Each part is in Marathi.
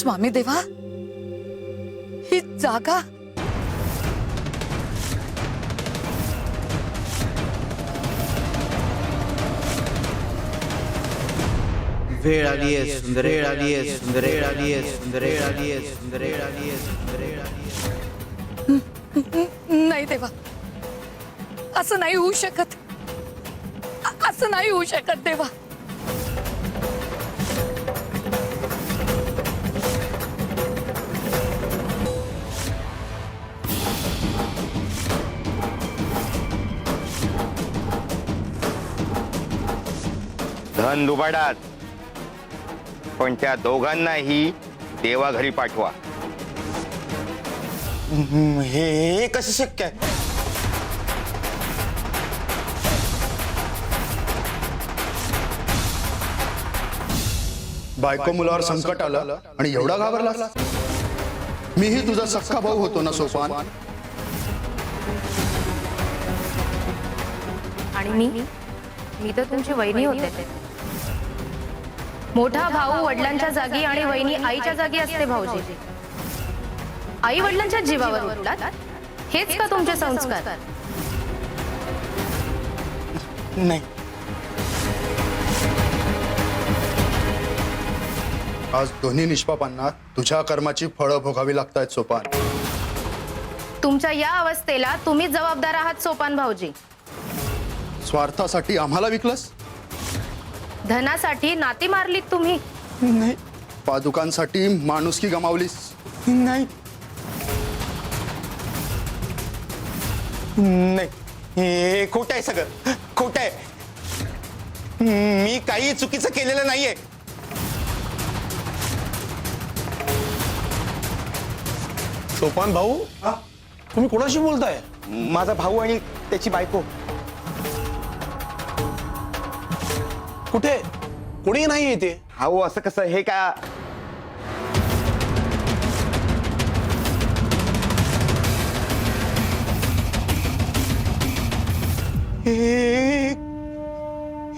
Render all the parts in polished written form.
स्वामी देवा, ही जागा वेळ आली आहे सुंदरे, वेळ आली आहे सुंदरे, वेळ आली आहे सुंदरे, वेळ आली आहे सुंदरे, वेळ आली आहे सुंदरे, वेळ आली आहे। नाही देवा, असं नाही होऊ शकत, असं नाही होऊ शकत देवा। धन लुबाडात, पण त्या दोघांनाही देवाघरी पाठवा। हे कसं शक्य आहे? बायको मुलावर संकट आलं आणि एवढा घाबरला? मीही तुझा सख्खा भाऊ होतो ना सोपान। आणि मी तर तुमची वहिनी होते। मोठा भाऊ वडिलांच्या जागी आणि वहिनी आईच्या जागी असते भाऊजी। आई वडिलांच्या जीवावर उठतात, हेच का तुमचे संस्कार? नाही, आज दोन्ही निष्पापांना तुझ्या कर्माची फळं भोगावी लागतायत सोपान। तुमच्या या अवस्थेला तुम्हीच जबाबदार आहात सोपान भाऊजी। स्वार्थासाठी आम्हाला विकलस? धनासाठी नाती मारलीत तुम्ही। नाही। पादुकांसाठी माणुसकी गमावलीस? नाही, नाही, हे खोटं आहे, सगळं खोटं आहे। मी काही चुकीचं केलेलं नाहीये। सोपान भाऊ, तुम्ही कोणाशी बोलताय? माझा भाऊ आणि त्याची बायको। कुठे? कोणी नाही इथे? हाऊ, असं कसं? हे का हे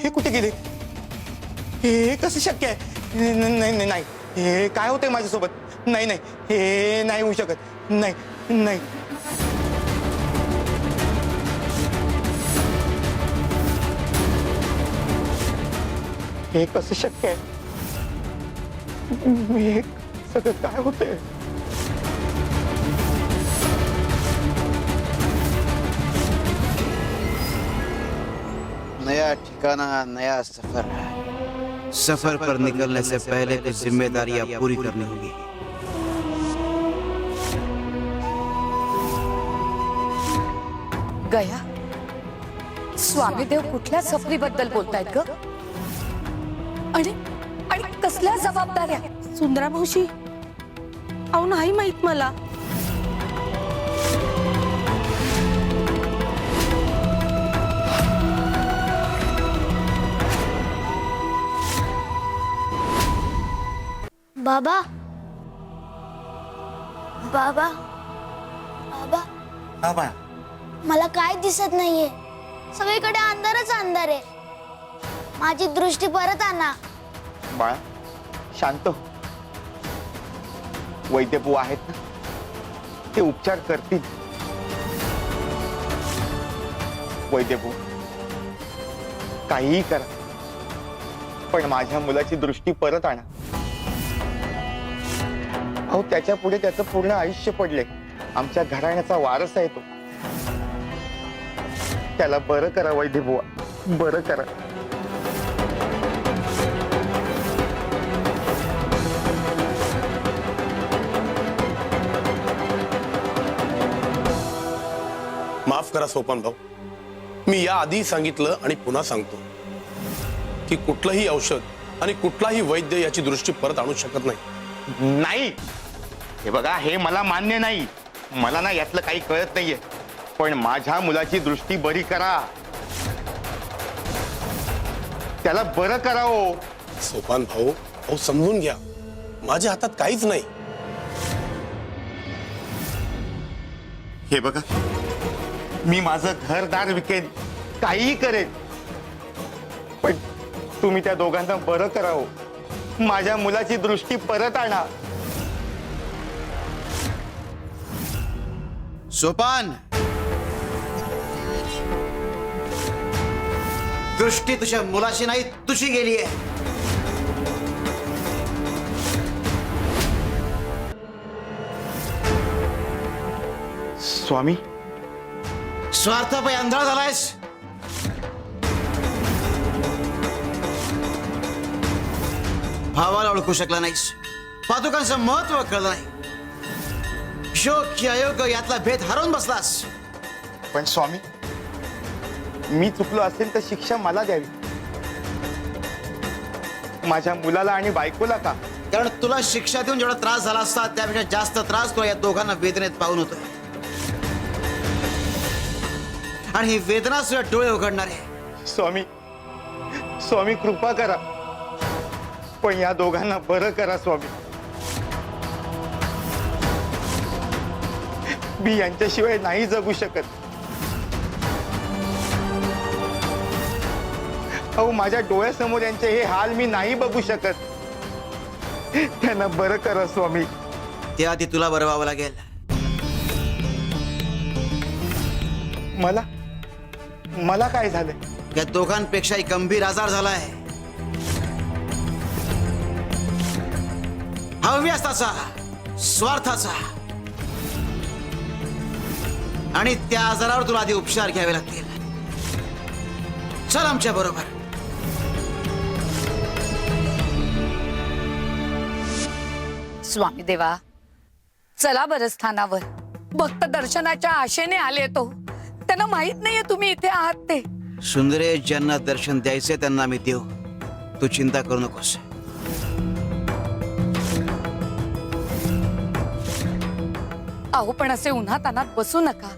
हे कुठे गेले? हे कसं शक्य आहे? नाही, नाही, हे काय होतंय माझ्यासोबत? नाही, नाही, हे नाही होऊ शकत। नाही, नाही, हे कसं शक्य आहे? हे सगळं काय होतंय? नया ठिकाना, नया सफर। सफर पर निकलने से पहले कुछ जिम्मेदारियां पूरी करनी होगी। गया, स्वामीदेव कुठल्या सफरीबद्दल बोलतायत ग? आणि कसल्या जबाबदाऱ्या? सुंदरा मावशी, अहो नाही माहित मला। बाबा, बाबा, बाबा, बाबा, मला काय दिसत नाहीये, सगळीकडे अंधारच अंधार आहे। माझी दृष्टी परत आणा। बाळा, शांत हो। वैद्यबू आहेत ना, ते उपचार करतील। वैद्यबू, काहीही करा, पण माझ्या मुलाची दृष्टी परत आणा। अहो, त्याच्या पुढे त्याचं पूर्ण आयुष्य पडले। आमच्या घराण्याचा वारस आहे तो। त्याला बरं करा वैद्यबुवा, बरं करा। माफ करा सोपान भाऊ, मी या आधी सांगितलं आणि पुन्हा सांगतो की कुठलंही औषध आणि कुठलाही वैद्य याची दृष्टी परत आणू शकत नाही। नाही, हे बघा, हे मला मान्य नाही। मला ना यातलं काही कळत नाहीये, पण माझ्या मुलाची दृष्टी बरी करा, त्याला बरं करा हो। सोपान भाऊ, अहो समजून घ्या, माझ्या हातात काहीच नाही। हे बघा, मी माझं घरदार विकेन, काहीही करेन, पण तुम्ही त्या दोघांना बरं करा हो। माझ्या मुलाची दृष्टी परत आणा। सोपान, दृष्टी तुझ्या मुलाची नाही तुझी गेली आहे. स्वामी, स्वार्थापायी आंधळा झालायस. भावाला ओळखू शकला नाहीस. पादुकांचं महत्व कळलं नाही. योग्य अयोग्य यातला भेद हरवून बसलास. पण स्वामी, मी चुकलो असेल तर शिक्षा मला द्यावी. माझ्या मुलाला आणि बायकोला का? कारण तुला शिक्षा देऊन जेवढा त्रास झाला असता त्यापेक्षा जास्त त्रास तुला या दोघांना वेदनेत पाहून होतोय. आणि ही वेदना तुझ्या डोळे उघडणार आहे. स्वामी, स्वामी कृपा करा, पण या दोघांना बरं करा स्वामी. मी यांच्याशिवाय नाही जगू शकत. अहो, माझ्या डोळ्यासमोर यांचे हे हाल मी नाही बघू शकत. त्यांना बरं करा स्वामी. त्याआधी तुला बरं व्हावं लागेल. मला मला काय झालं? या दोघांपेक्षाही गंभीर आजार झालाय. हव्यासाचा, स्वार्थाचा. आणि त्या आजारावर तुला आधी उपचार घ्यावे लागतील. चल आमच्या बरोबर. स्वामी देवा, चला बरं स्थानावर. भक्त दर्शनाच्या आशेने आले तो. त्यांना माहित नाहीये तुम्ही इथे आहात ते. सुंदरे, ज्यांना दर्शन द्यायचे त्यांना आम्ही देऊ. तू चिंता करू नकोस. अहो, पण असे उन्हात अनात बसू नका.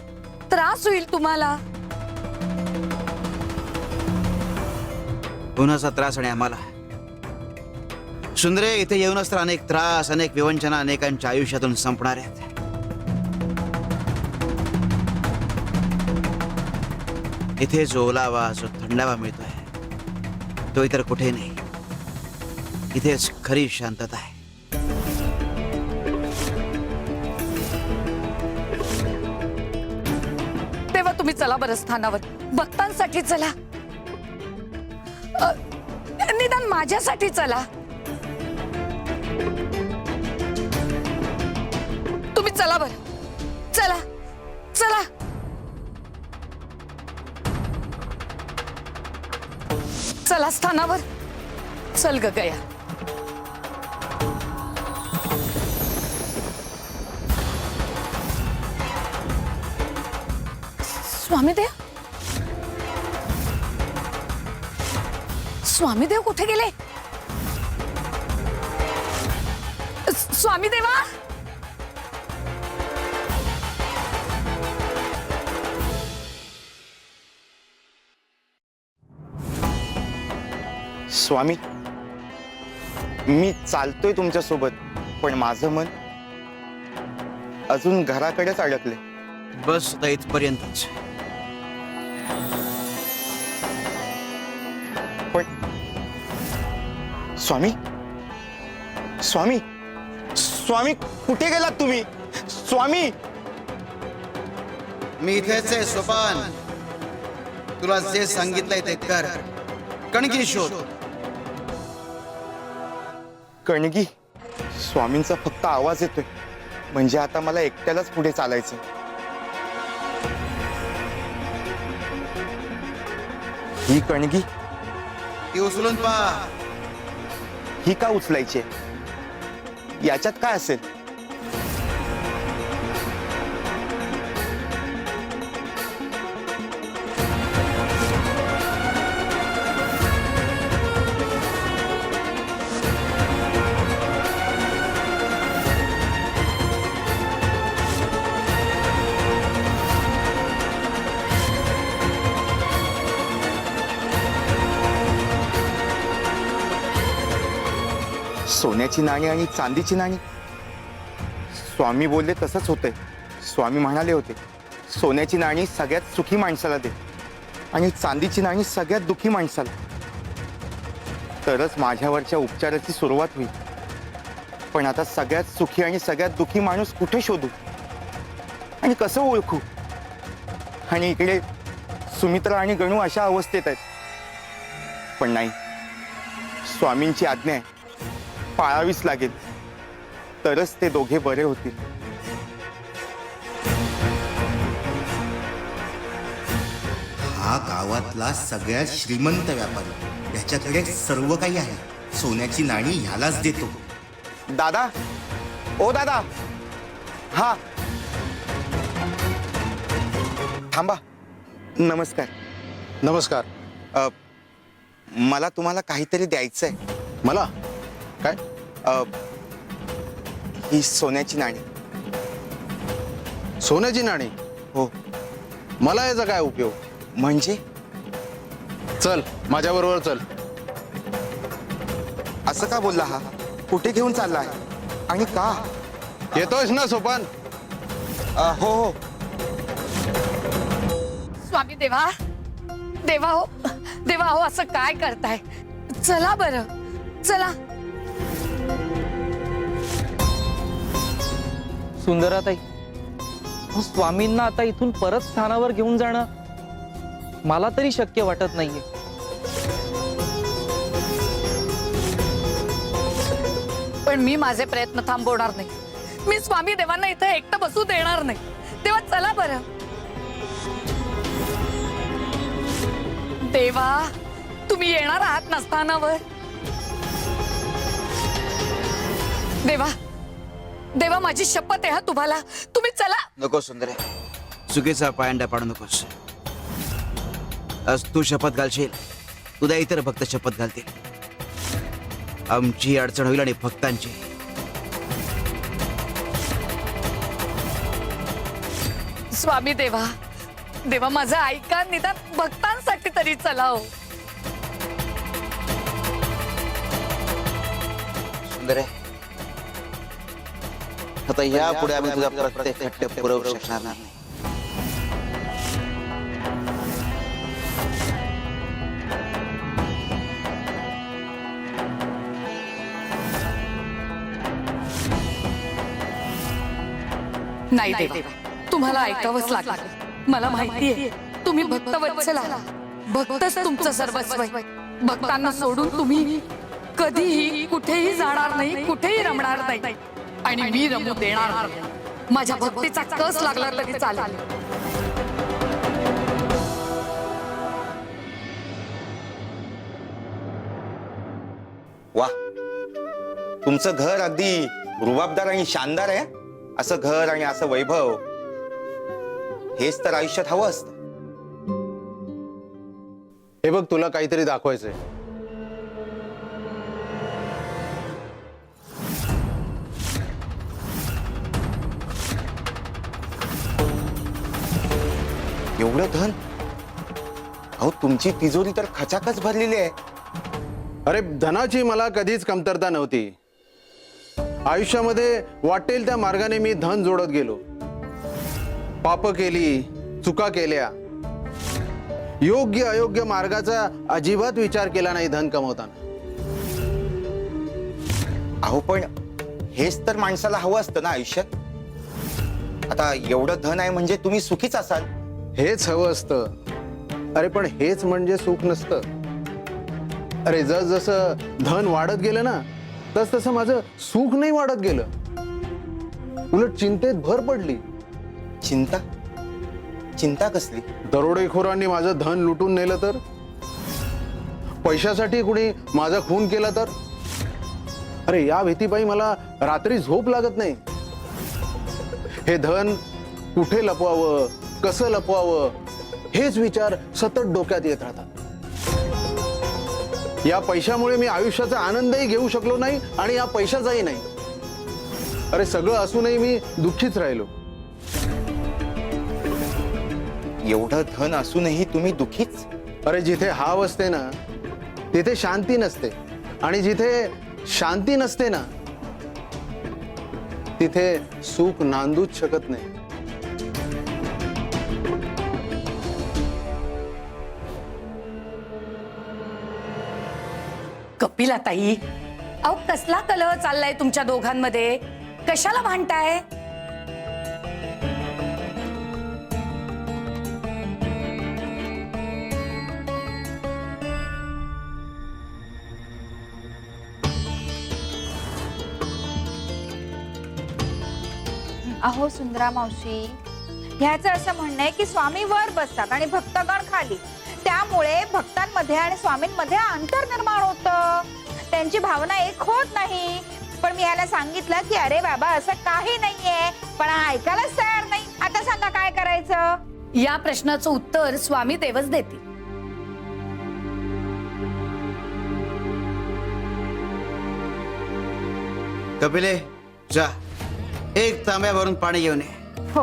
त्रास होईल तुम्हाला. उन्हाचा त्रास आणि आम्हाला. सुंदरे, इथे येऊनच तर अनेक त्रास, अनेक विवंचना अनेकांच्या आयुष्यातून संपणार आहेत. इथे जो ओलावा, जो थंडावा मिळतोय तो इतर कुठे नाही. इथेच खरी शांतता आहे. तेव्हा तुम्ही चला बरं स्थानावर. भक्तांसाठी चला. निदान माझ्यासाठी चला. तुम्ही चला बरं. चला चला. चला स्थानावर. चल ग गया. स्वामीदेव, स्वामीदेव कुठे गेले? स्वामीदेवा. स्वामी, मी चालतोय तुमच्या सोबत, पण माझं मन अजून घराकडेच अडकले. बस आता इथपर्यंतच. पण स्वामी, स्वामी, स्वामी कुठे गेलात तुम्ही? स्वामी, मी इथेच आहे सोपान. तुला जे सांगितलंय ते कर. कणगी शोध. कणगी. स्वामींचा फक्त आवाज येतोय, म्हणजे आता मला एकट्यालाच पुढे चालायचं. ही कणगी ती उचलून पहा. ही का उचलायची? याच्यात काय असेल? सोन्याची नाणी आणि चांदीची नाणी. स्वामी बोलले तसंच होतंय. स्वामी म्हणाले होते, सोन्याची नाणी सगळ्यात सुखी माणसाला दे आणि चांदीची नाणी सगळ्यात दुखी माणसाला. तरच माझ्यावरच्या उपचाराची सुरुवात होईल. पण आता सगळ्यात सुखी आणि सगळ्यात दुखी माणूस कुठे शोधू? आणि कसं ओळखू? आणि इकडे सुमित्रा आणि गणू अशा अवस्थेत आहेत. पण नाही, स्वामींची आज्ञा आहे, पाळावीच लागेल, तरच ते दोघे बरे होतील. हा गावातला सगळ्यात श्रीमंत व्यापारी, याच्याकडे सर्व काही आहे. सोन्याची नाणी ह्यालाच देतो. दादा, ओ दादा, हा थांबा. नमस्कार. नमस्कार. मला तुम्हाला काहीतरी द्यायचं आहे. मला काय? ही सोन्याची नाणी. सोन्याची नाणी? हो. मला याचा काय उपयोग? म्हणजे चल माझ्याबरोबर चल. असं का बोलला हा? कुठे घेऊन चाललाय आणि का? येतोयस ना सोपान? हो हो. स्वामी देवा, देवा हो, देवा हो, असं काय करताय? चला बरं, चला. सुंदराताई, स्वामींना आता इथून परत स्थानावर घेऊन जाणं मला तरी शक्य वाटत नाहीये. पण मी माझे प्रयत्न थांबवणार नाही. मी स्वामी देवांना इथं एकटं बसू देणार नाही. तेव्हा चला बरं. देवा, तुम्ही येणार आहात ना स्थानावर? देवा, देवा, माझी शपथ आहे हा तुम्हाला. तुम्ही चला. नको सुंदरे, चुकीचा पायंडा पाडू नकोस. आज तू शपथ घालशील, उद्या इतर भक्त शपथ घालतील. आमची अडचण होईल आणि भक्तांची. स्वामी देवा, देवा, माझं ऐका, निदान भक्तांसाठी तरी चला हो. सुंदरे, आता ह्या पुढे आम्ही तुझा प्रत्येक हट्ट पुरवू शकणार नाही. नाही देवा, तुम्हाला ऐकावंच लागलं. मला माहितीये तुम्ही भक्तवत्सला, भक्तच तुमचं सर्वस्व आहे. भक्तांना सोडून तुम्ही कधीही कुठेही जाणार नाही, कुठेही रमणार नाही. आणि मी रमू देणार नाही. माझ्या भक्तीचा कस लागला तरी चालेल. वा, तुमचं घर अगदी रुबाबदार आणि शानदार आहे. असं घर आणि असं वैभव, हेच तर आयुष्यात हवं असतं. हे बघ, तुला काहीतरी दाखवायचंय. एवढं धन? अहो, तुमची तिजोरी तर खचाखच भरलेली आहे. अरे, धनाची मला कधीच कमतरता नव्हती. आयुष्यामध्ये वाटेल त्या मार्गाने मी धन जोडत गेलो. पाप केली, चुका केल्या, योग्य अयोग्य मार्गाचा अजिबात विचार केला नाही धन कमवताना. अहो, पण हेच तर माणसाला हवं असतं ना आयुष्यात. आता एवढं धन आहे म्हणजे तुम्ही सुखीच असाल. हेच हवं असतं. अरे, पण हेच म्हणजे सुख नसतं. अरे, जसं धन वाढत गेलं ना, तसं माझं सुख नाही वाढत गेलं. उलट चिंतेत भर पडली. चिंता? चिंता कसली? दरोडेखोरांनी माझं धन लुटून नेलं तर? पैशासाठी कुणी माझा खून केला तर? अरे, या भीतीपायी मला रात्री झोप लागत नाही. हे धन कुठे लपवावं, कसं लपवावं, हेच विचार सतत डोक्यात येत राहतात. या पैशामुळे मी आयुष्याचा आनंदही घेऊ शकलो नाही आणि या पैशाचाही नाही. अरे, सगळं असूनही मी दुःखीच राहिलो. एवढं धन असूनही तुम्ही दुःखीच? अरे, जिथे हाव असते ना, तिथे शांती नसते. आणि जिथे शांती नसते ना, तिथे सुख नांदूच शकत नाही. कपिलाताई, अहो, कसला कलह चाललाय तुमच्या दोघांमध्ये? कशाला भांडताय? अहो सुंदरा मावशी, ह्याचं असं म्हणणं आहे की स्वामी वर बसतात आणि भक्तगण खाली, त्यामुळे भक्तांमध्ये आणि स्वामींमध्ये अंतर निर्माण होतं, त्यांची भावना एक होत नाही. पण मी याला सांगितलं की अरे बाबा असं काही नाहीये, पण हा ऐकायलाच तयार नाही. आता सांगा काय करायचं? या प्रश्नाचं उत्तर स्वामी देवच देतील. कपिले, जा एक तांब्या भरून पाणी घेऊन ये. हो.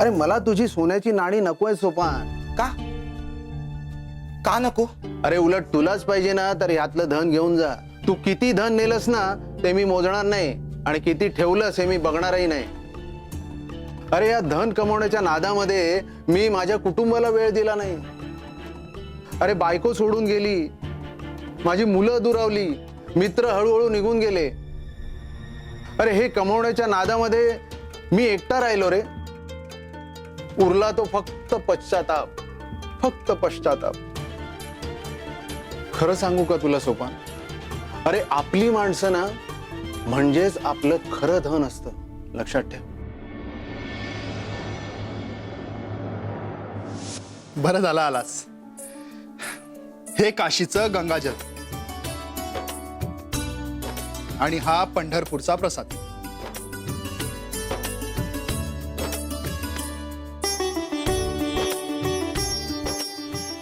अरे मला तुझी सोन्याची नाणी नकोय सोपान. का का नको? अरे उलट तुलाच पाहिजे ना, तर यातलं धन घेऊन जा. तू किती धन नेलंस ना ते मी मोजणार नाही, आणि किती ठेवलंस हे मी बघणारही नाही. अरे या धन कमवण्याच्या नादामध्ये मी माझ्या कुटुंबाला वेळ दिला नाही. अरे बायको सोडून गेली, माझी मुलं दुरावली, मित्र हळूहळू निघून गेले. अरे हे कमवण्याच्या नादामध्ये मी एकटा राहिलो रे. उरला तो फक्त पश्चाताप, फक्त पश्चाताप. खरं सांगू का तुला सोपान, अरे आपली माणसं ना म्हणजेच आपलं खरं धन असतं, लक्षात ठेव. बरं झालं आलास. हे काशीचं गंगाजल आणि हा पंढरपूरचा प्रसाद.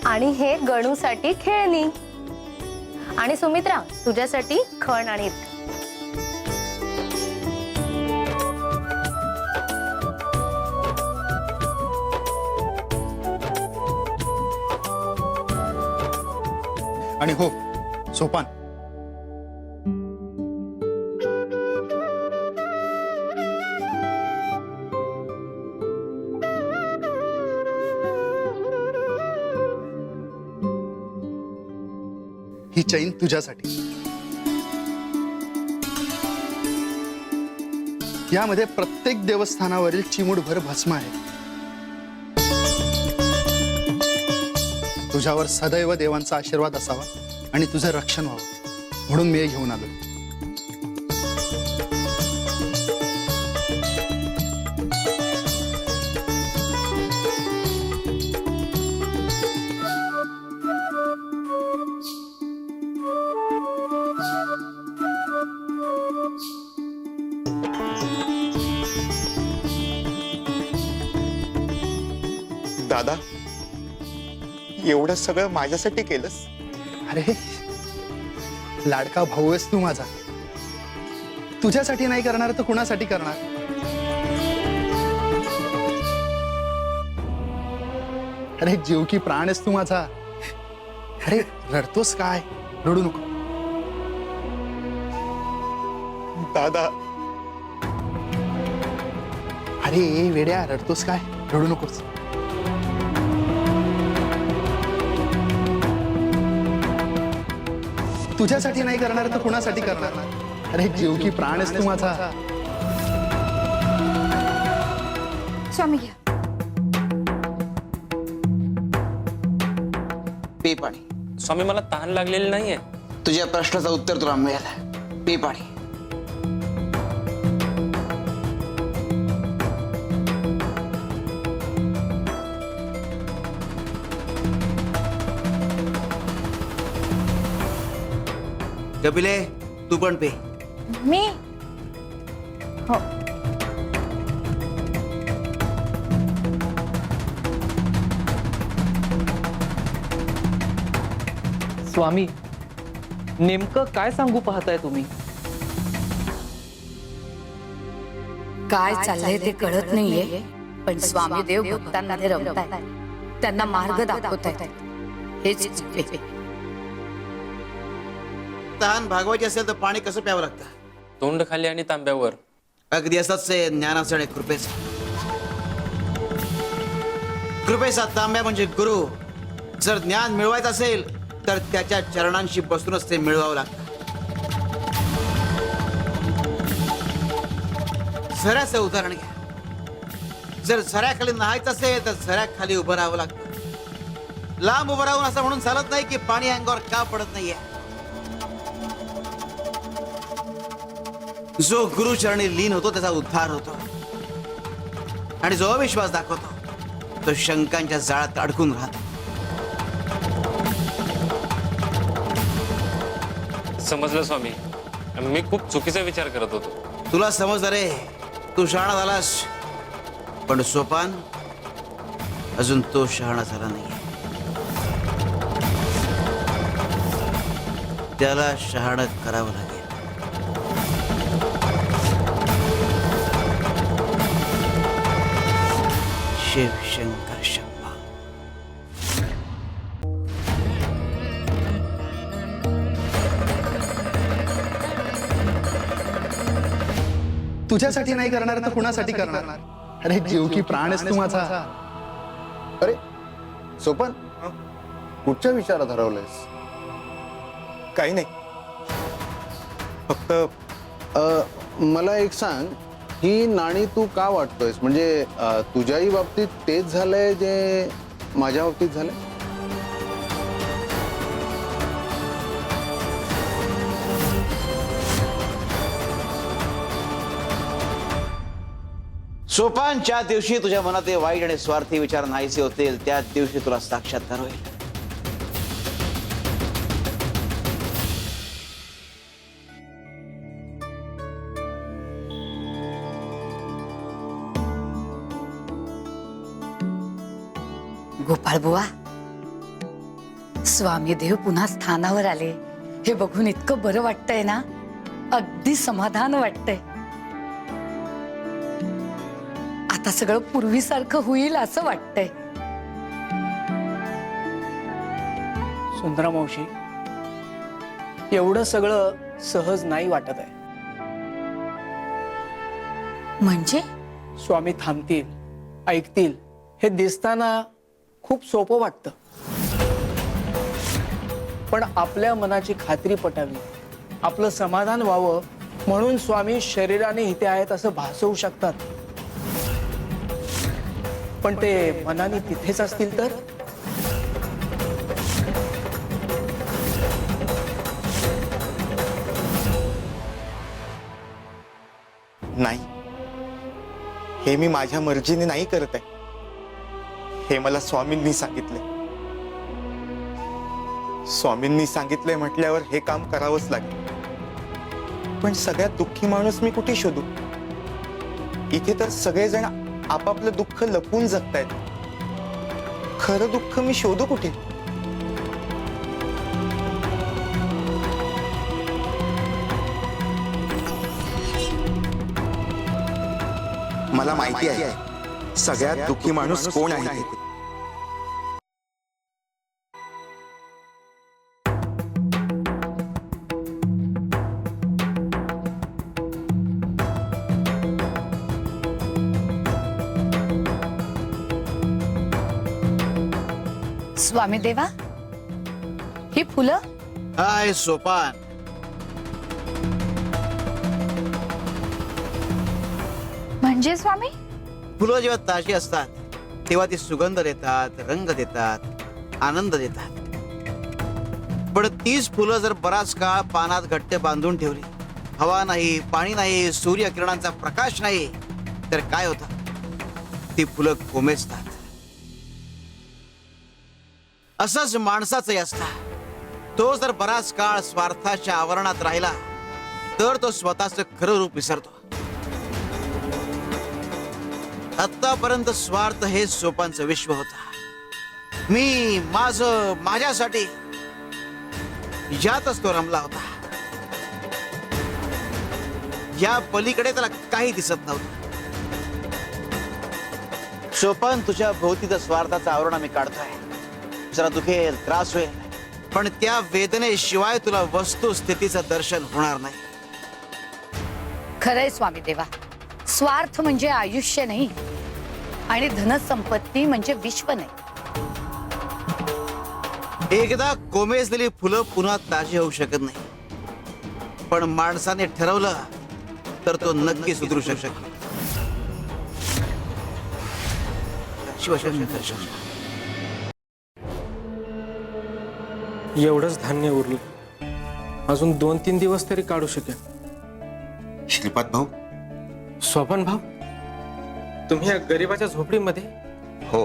आणि हे गणूसाठी खेळणी, आणि सुमित्रा तुझ्यासाठी खण आणि इत्र. आणि हो सोपान, ही चैन तुझ्यासाठी. यामध्ये प्रत्येक देवस्थानावरील चिमूटभर भस्म आहे. तुझ्यावर सदैव देवांचा आशीर्वाद असावा आणि तुझं रक्षण व्हावं म्हणून मी हे घेऊन आलो. दादा, एवढं सगळं माझ्यासाठी केलंस? अरे लाडका भाऊ आहेस तू माझा. तुझ्यासाठी नाही करणार तर कुणासाठी करणार? अरे जीव की प्राण आहेस तू माझा. अरे रडतोस काय? रडू नको दादा. अरे वेड्या, रडतोस काय? रडू नकोस. तुझ्यासाठी नाही करणार तर कुणासाठी करणार? अरे जीव की प्राण आहेस तू माझा. स्वामी घ्या. पे पाणी. स्वामी मला तहान लागलेली नाहीये. तुझ्या प्रश्नाचं उत्तर तुला मिळालं. पे पाणी. कपिले, तू पण पे. मी हो. स्वामी, नेमकं काय सांगू पाहताय तुम्ही? काय चाललंय ते कळत नाहीये, पण स्वामी देव भक्तांमध्ये रमतायत, त्यांना मार्ग दाखवतायत. हेच पे. तहान भागवायची असेल तर पाणी कसं प्यावं लागतं? तोंड खाली आणि तांब्यावर. अगदी असंच आहे ज्ञानाचं आणि कृपेचं. कृपेचा तांब्या म्हणजे गुरु. जर ज्ञान मिळवायचं असेल तर त्याच्या चरणांशी बसूनच ते मिळवावं लागतं. झऱ्याचं उदाहरण घ्या. जर झऱ्याखाली न्हायचं असेल तर झऱ्याखाली उभं राहावं लागतं. लांब उभं राहून असं म्हणून चालत नाही की पाणी अंगावर का पडत नाहीये. जो गुरुचरणी लीन होतो त्याचा उद्धार होतो आणि जो अविश्वास दाखवतो तो शंकांच्या जाळ्यात अडकून राहतो. समजलं स्वामी. मी खूप चुकीचा विचार करत होतो. तुला समजलं रे, तू शहाणा झालास, पण सोपान अजून तो शहाणा झाला नाही. त्याला शहाणं करावं लागेल. शिवशंकर शंभा. तुझ्यासाठी नाही करणार तर कुणासाठी करणार? अरे जीव की प्राण आहेस तू माझा. अरे सोपन, कुठच्या विचारात हरवलंयस? काही नाही, फक्त मला एक सांग, ही नाणी तू का वाटतोयस? म्हणजे तुझ्याही बाबतीत तेच झालंय जे माझ्या बाबतीत झालंय? सोपानच्या दिवशी तुझ्या मनात ते वाईट आणि स्वार्थी विचार नाहीसे होतील, त्या दिवशी तुला साक्षात्कार होईल. गोपाळ बुवा, स्वामी देव पुन्हा स्थानावर आले हे बघून इतकं बरं वाटतंय ना, अगदी समाधान वाटतंय. आता सगळं पूर्वीसारखं होईल असं वाटतंय. सुंदरा मावशी, एवढं सगळं सहज नाही वाटत आहे. म्हणजे स्वामी थांबतील, ऐकतील हे दिसताना खूप सोपं वाटतं, पण आपल्या मनाची खात्री पटावी, आपलं समाधान व्हावं म्हणून स्वामी शरीराने इथे आहेत असं भासवू शकतात. पण ते मनाने तिथेच असतील तर? नाही, हे मी माझ्या मर्जीने नाही करत आहे. हे मला स्वामींनी सांगितले. स्वामींनी सांगितलंय म्हटल्यावर हे काम करावंच लागेल. पण सगळ्यात दुःखी माणूस मी कुठे शोधू? इथे तर सगळेजण आपापलं दुःख लपून जगतायत. खरं दुःख मी शोधू कुठे? मला माहिती आहे सगळ्यात दुःखी माणूस कोण आहे ते. स्वामी देवा, ही फुलं? हाय सोपान, म्हणजे स्वामी? फुलं जेव्हा ताजी असतात तेव्हा ती सुगंध देतात, रंग देतात, आनंद देतात. पण तीच फुलं जर बराच काळ पानात घट्ट बांधून ठेवली, हवा नाही, पाणी नाही, सूर्यकिरणांचा प्रकाश नाही, तर काय होतं? ती फुलं कोमेजतात. असंच माणसाचंही असतं. तो जर बराच काळ स्वार्थाच्या आवरणात राहिला तर तो स्वतःचं खरं रूप विसरतो. आतापर्यंत स्वार्थ हे सोपानचं विश्व होता. मी, माझं, माझ्यासाठी यातच तो रमला होता. या पलीकडे त्याला काही दिसत नव्हतं. सोपान, तुझ्या भोवतीचं स्वार्थाचं आवरण मी काढतोय. जरा दुखेल, त्रास होईल, पण त्या वेदनेशिवाय तुला वस्तुस्थितीचं दर्शन होणार नाही. खरंय स्वामी देवा, स्वार्थ म्हणजे आयुष्य नाही आणि धनसंपत्ती म्हणजे विश्व नाही. एकदा कोमेजलेली फुलं पुन्हा ताजी होऊ शकत नाही, पण माणसाने ठरवलं तर तो नक्की सुधरू शकतो. शिवशंकर शंभा. एवढंच धान्य उरलं, अजून 2-3 दिवस तरी काढू शकेल. श्रीपाद भाऊ. स्वपन भाऊ, तुम्ही या गरीबाच्या झोपडीमध्ये हो,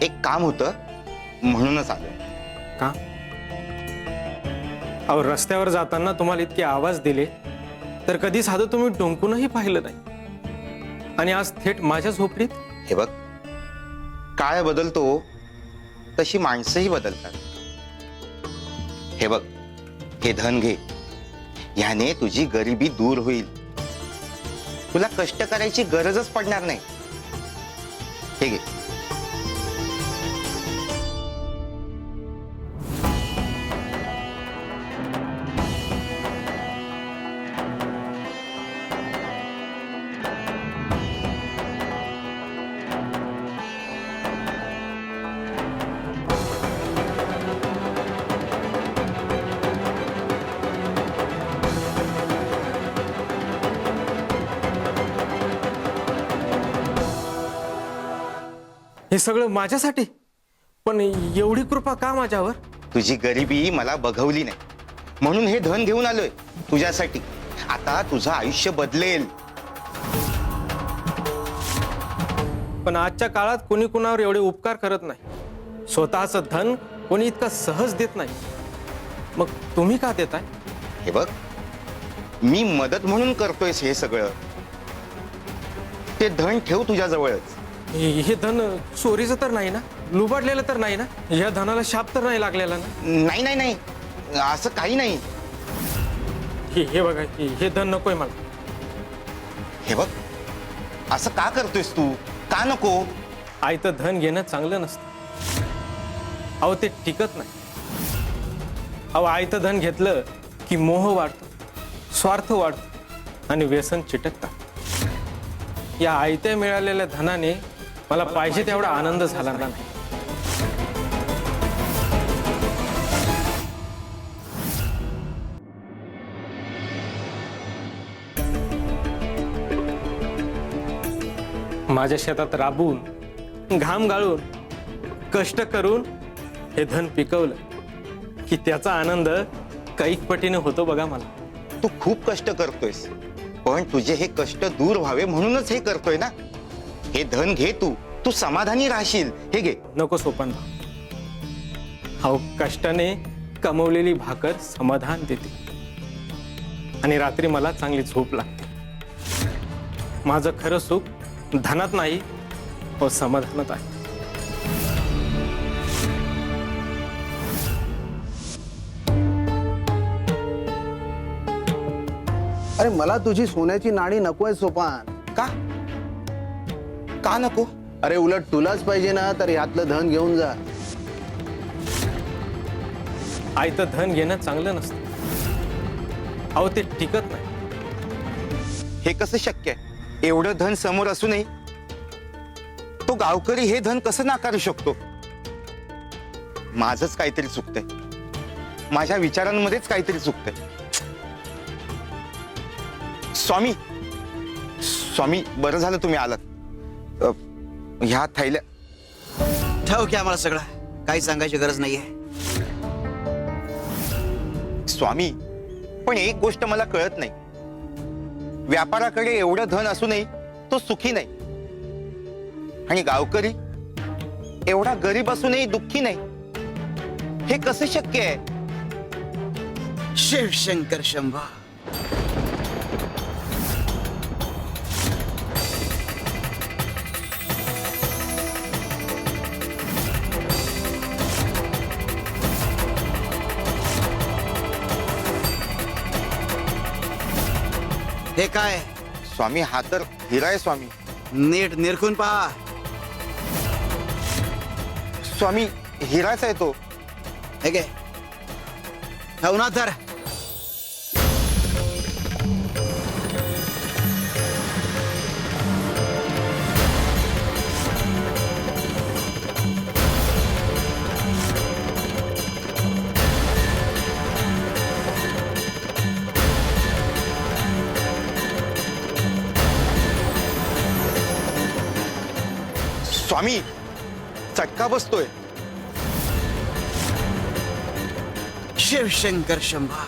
एक काम होतं म्हणूनच आलो. का? अहो, रस्त्यावर जाताना तुम्हाला इतके आवाज दिले तर कधी साधं तुम्ही डोंकूनही पाहिलं नाही, आणि आज थेट माझ्या झोपडीत. हे बघ, काळ बदलतो तशी माणसंही बदलतात. हे बघ, हे धन घे, ह्याने तुझी गरिबी दूर होईल. तुला कष्ट करायची गरजच पडणार नाही. हे घे. हे सगळं माझ्यासाठी? पण एवढी कृपा का माझ्यावर? तुझी गरिबी मला बघवली नाही म्हणून हे धन घेऊन आलोय तुझ्यासाठी. आता तुझं आयुष्य बदलेल. पण आजच्या काळात कोणी कुणावर एवढे उपकार करत नाही. स्वतःचं धन कोणी इतकं सहज देत नाही. मग तुम्ही का देताय? हे बघ, मी मदत म्हणून करतोयस हे सगळं. ते धन ठेव तुझ्या जवळच. हे धन चोरीचं तर नाही ना? लुबाडलेलं तर नाही ना? या धनाला शाप तर नाही लागलेला ना? नाही नाही नाही, असं काही नाही. हे बघा, हे धन नकोय मला. हे बघ, असं का करतोयस तू? का नको? आयतं धन घेणं चांगलं नसतं. अहो, ते टिकत नाही. अहो, आयतं धन घेतलं की मोह वाढतो, स्वार्थ वाढतो आणि व्यसन चिटकतात. या आयत्या मिळालेल्या धनाने मला पाहिजे तेवढा आनंद झाला नाही. माझ्या शेतात राबून, घाम गाळून, कष्ट करून हे धन पिकवलं की त्याचा आनंद कैक पटीने होतो बघा मला. तू खूप कष्ट करतोयस, पण तुझे हे कष्ट दूर व्हावे म्हणूनच हे करतोय ना. हे धन घे, तू समाधानी राहशील. हे घे. नको सोपन भाऊ. अहो, कष्टाने कमवलेली भाकर समाधान देते आणि रात्री मला चांगली झोप लागते. माझं खरं सुख धनात नाही, व समाधानात आहे. अरे, मला तुझी सोन्याची नाणी नकोय सोपान. का? का नको? अरे, उलट तुलाच पाहिजे ना, तर यातलं धन घेऊन जा. आयतं धन घेणं चांगलं नसतं. अहो, ते टिकत नाही. हे कसं शक्य आहे? एवढं धन समोर असूनही तो गावकरी हे धन कसं नाकारू शकतो? माझंच काहीतरी चुकतंय. माझ्या विचारांमध्येच काहीतरी चुकतंय. स्वामी, स्वामी, बरं झालं तुम्ही आलात. ह्या थैल्या ठाऊक आहे आम्हाला सगळं, काही सांगायची गरज नाहीये. स्वामी, पण एक गोष्ट मला कळत नाही. व्यापाराकडे एवढं धन असूनही तो सुखी नाही, आणि गावकरी एवढा गरीब असूनही दुःखी नाही. हे कसं शक्य आहे? शिवशंकर शंभा. हे काय? स्वामी, हा तर हिरा आहे स्वामी. नीट निरखून पहा. स्वामी, हिराच आहे तो. हे घे, ठेव ना तर. स्वामी, चटका बसतोय. शिवशंकर शंभा.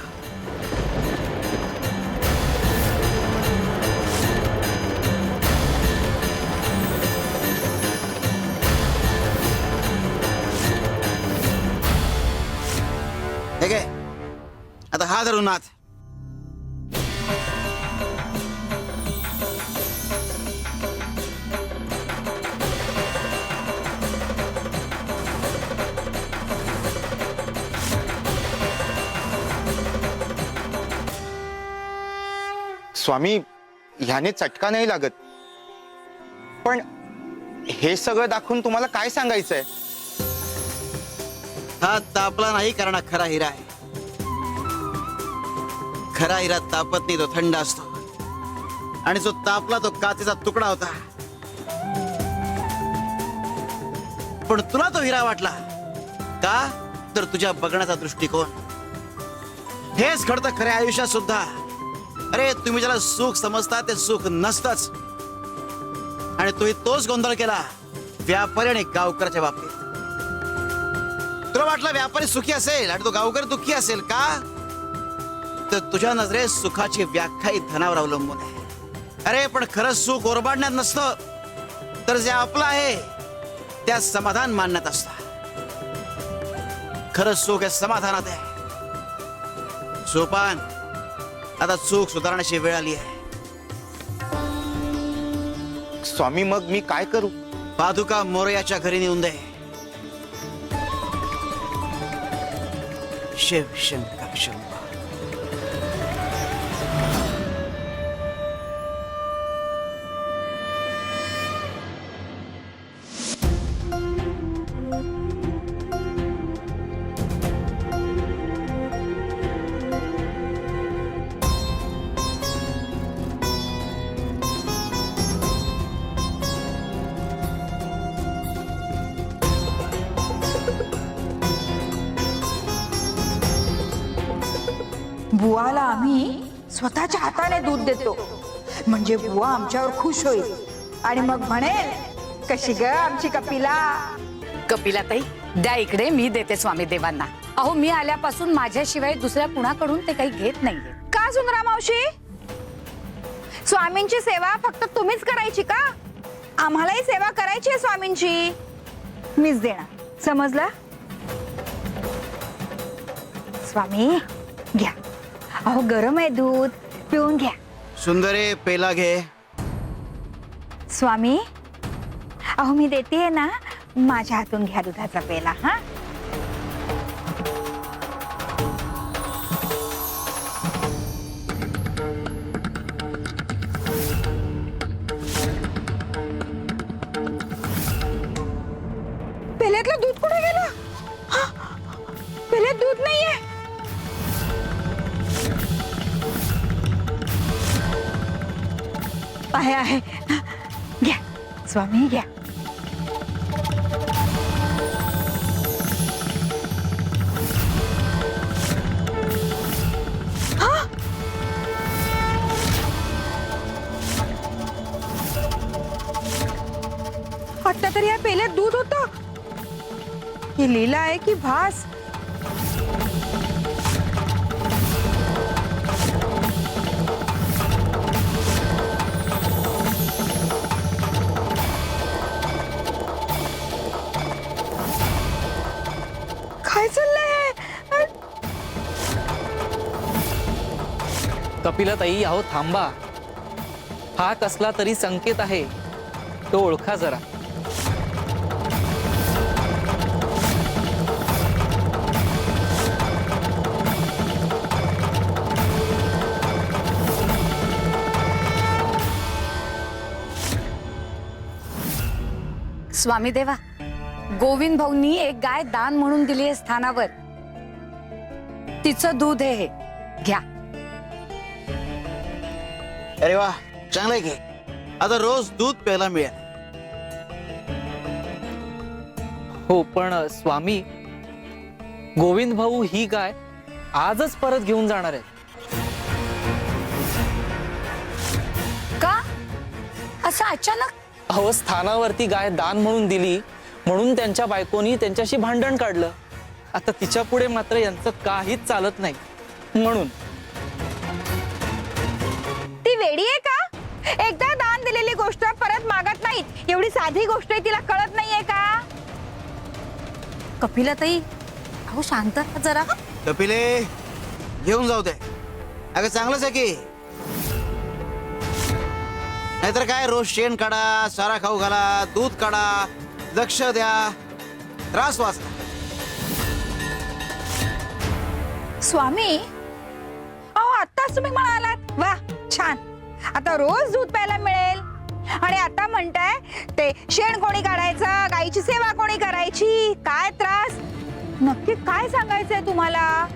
हा धरून नाथ. स्वामी, ह्याने चटका नाही लागत, पण हे सगळं दाखवून तुम्हाला काय सांगायचंय? हा तापला नाही कारण हा खरा हिरा आहे. खरा हिरा तापत नाही, तो थंड असतो. आणि जो तापला तो काचेचा तुकडा होता. पण तुला तो हिरा वाटला का? तर तुझ्या बघण्याचा दृष्टिकोन. हेच घडतं खऱ्या आयुष्यात सुद्धा. अरे तुम्ही ज्याला सुख समजता ते सुख नसतंच. आणि तुम्ही तोच गोंधळ केला व्यापारी आणि गावकऱ्याच्या बाबतीत. तुला वाटलं व्यापारी सुखी असेल आणि तो गावकरी दुःखी असेल का? तर तुझ्या नजरेत सुखाची व्याख्या ही धनावर अवलंबून आहे. अरे पण खरं सुख ओरबाडण्यात नसतं, तर जे आपलं आहे त्या समाधान मानण्यात असतं. खरं सुख हे समाधानात आहे. सोपान, आता चूक सुधारण्याची वेळ आली आहे. स्वामी, मग मी काय करू? पादुका मोरयाच्या घरी नेऊन दे. शिव शंकर शंकर. बुवाला आम्ही स्वतःच्या हाताने दूध देतो, म्हणजे बुवा आमच्यावर खुश होईल आणि मग म्हणेल, कशी ग आमची कपिला. कपिलाताई, द्या इकडे, मी देते स्वामी देवांना. अहो, मी आल्यापासून माझ्याशिवाय दुसऱ्या कुणाकडून ते काही घेत नाहीये. का सुंदरा मावशी? स्वामींची सेवा फक्त तुम्हीच करायची का? आम्हालाही सेवा करायची आहे स्वामींची. मीच देणार, समजलं? स्वामी घ्या. अहो, गरम आहे दूध, पिऊन घ्या. सुंदरे, पेला घे. स्वामी, अहो मी देते ना, माझ्या हातून घ्या दुधाचा पेला. हा, पेल्यातलं दूध कुठे गेलं? हा, पेल्यात दूध नाहीये. आहे आहे, घ्या स्वामी घ्या. आता तरी या पेल्यात दूध होतं. ही लीला आहे की भास? काय चाललंय? कपिलाताई, अहो थांबा. हा कसला तरी संकेत आहे, तो ओळखा जरा. स्वामी देवा, गोविंद भाऊंनी एक गाय दान म्हणून दिली आहे स्थानावर. तिचं दूध आहे हे, घ्या. अरे वा, चांगलं घे. आता रोज दूध प्यायला मिळेल. हो, पण स्वामी, गोविंद भाऊ ही गाय आजच परत घेऊन जाणार आहेत. का असं अचानक? अहो, स्थानावरती गाय दान म्हणून दिली म्हणून त्यांच्या बायकोनी त्यांच्याशी भांडण काढलं. आता तिच्या पुढे मात्र यांचं काहीच चालत नाही. म्हणून ती वेडी आहे का? एकदा दान दिलेली गोष्ट परत मागत नाहीत, एवढी साधी गोष्ट आहे, तिला कळत नाहीये का? कपिलाताई, अहो शांत राहा जरा. कपिले, घेऊन जाऊ दे. अगं चांगलंच आहे की. नाहीतर काय रोज शेण काढा, चारा खाऊ घाला, दूध काढा, लक्ष द्या, त्रास वाचला. स्वामी अहो आत्ताच तुम्ही म्हणालात वा छान, आता रोज दूध प्यायला मिळेल. आणि आता म्हणताय ते शेण कोणी काढायचं, गाईची सेवा कोणी करायची, काय त्रास. नक्की काय सांगायचंय तुम्हाला?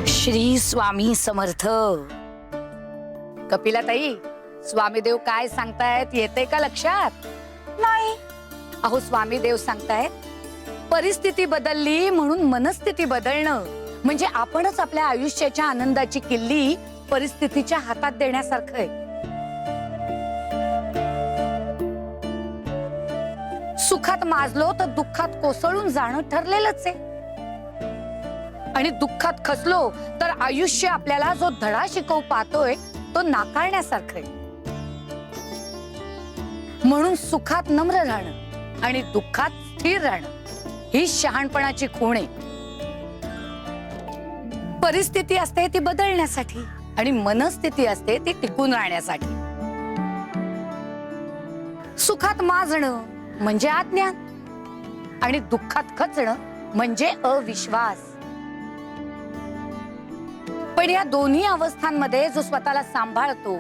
श्री स्वामी समर्थ. कपिलाताई, स्वामीदेव काय सांगतायत येते का लक्षात? नाही. अहो स्वामीदेव सांगतायत परिस्थिती बदलली म्हणून मनस्थिती बदलणं म्हणजे आपणच आपल्या आयुष्याच्या आनंदाची किल्ली परिस्थितीच्या हातात देण्यासारखं आहे. सुखात माजलो तर दुःखात कोसळून जाणं ठरलेलंच आहे. आणि दुःखात खचलो तर आयुष्य आपल्याला जो धडा शिकवू पाहतोय तो नाकारण्यासारखं आहे. म्हणून सुखात नम्र राहणं आणि दुःखात स्थिर राहणं ही शहाणपणाची खूण आहे. परिस्थिती असते ती बदलण्यासाठी आणि मनस्थिती असते ती टिकून राहण्यासाठी. सुखात माजणं म्हणजे अज्ञान आणि दुःखात खचणं म्हणजे अविश्वास. पण या दोन्ही अवस्थांमध्ये जो स्वतःला सांभाळतो,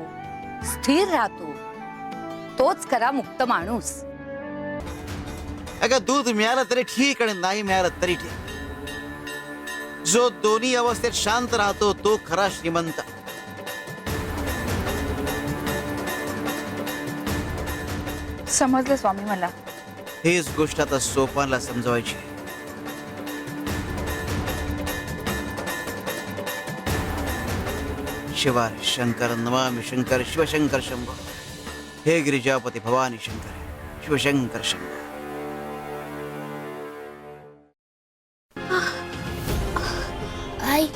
स्थिर राहतो, तोच खरा मुक्त माणूस. अगं दूध मिळालं तरी ठीक आणि नाही मिळालं तरी ठीक. जो दोन्ही अवस्थेत शांत राहतो तो खरा श्रीमंत. समजलं स्वामी मला. हीच गोष्ट आता सोपानला समजवायची. शिवाय शंकर नमामि शंकर शिवशंकर शंभो. हे गिरिजापती भवानी शंकर शिवशंकर शंभो. आई,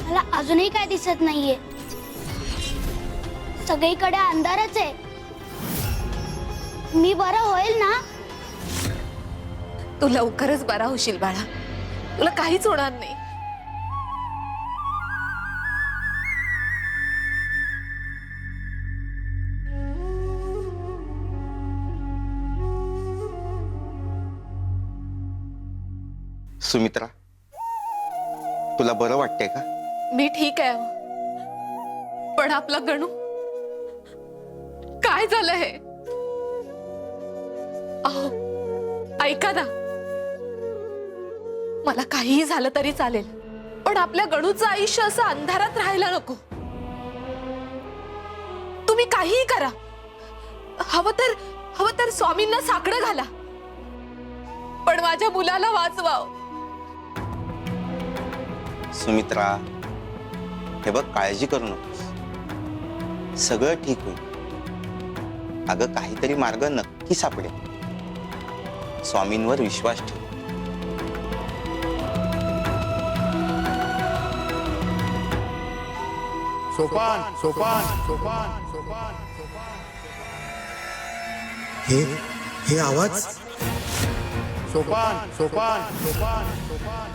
मला अजूनही काय दिसत नाहीये. सगळीकडे अंधारच आहे. मी बरं होईल ना? तू लवकरच बरा होशील बाळा, तुला काहीच होणार नाही. सुमित्रा, तुला बरं वाटतंय का? मी ठीक आहे, पण आपला गणू काय झालं हे? अहो ऐका ना, मला काहीही झालं तरी चालेल, पण आपल्या गणूचं आयुष्य असं अंधारात राहायला नको. तुम्ही काहीही करा, हवं तर स्वामींना साकडं घाला, पण माझ्या मुलाला वाचवाव. सुमित्रा, हे बघ, काळजी करू नकोस, सगळं ठीक होईल. अगं काहीतरी मार्ग नक्की सापडेल. स्वामींवर विश्वास ठेव. सोपान सोपान सोपान सोपान सोपान. हे आवाज. सोपान सोपान सोपान सोपान सोपान.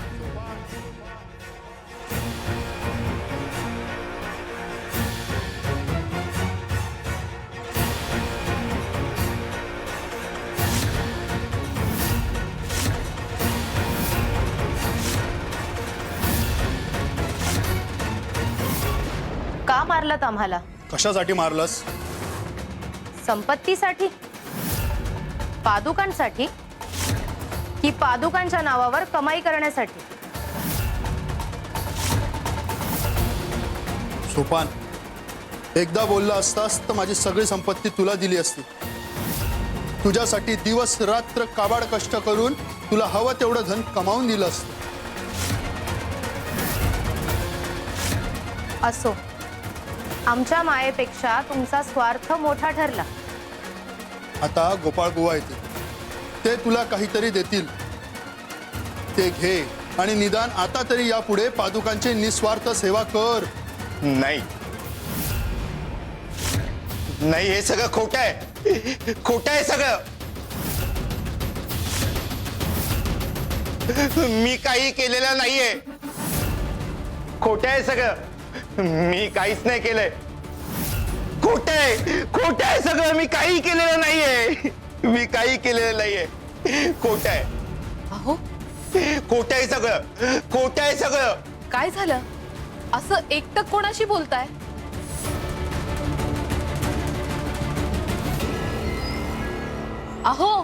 का मारलात आम्हाला? कशासाठी मारलंस? संपत्तीसाठी, पादुकांसाठी की पादुकांच्या नावावर कमाई करण्यासाठी? सोपान, एकदा बोलला असतास तर माझी सगळी संपत्ती तुला दिली असती. तुझ्यासाठी दिवस रात्र काबाड कष्ट करून तुला हवं तेवढं धन कमावून दिलं असतं. असो, आमच्या मायेपेक्षा तुमचा स्वार्थ मोठा ठरला. आता गोपाळ बुवा येतील, ते तुला काहीतरी देतील, ते घे आणि निदान आता तरी यापुढे पादुकांची निस्वार्थ सेवा कर. नाही नाही, हे सगळं खोटं आहे, खोटं आहे सगळं. मी काही केलेलं नाहीये. खोटं आहे सगळं. मी काहीच नाही केलंय. खोटं आहे सगळं. मी काही केलेलं नाहीये. मी काही केलेलं नाहीये. खोटं आहे. अहो खोटं आहे सगळं. खोटं आहे सगळं. काय झालं? असं एकटक कोणाशी बोलताय? अहो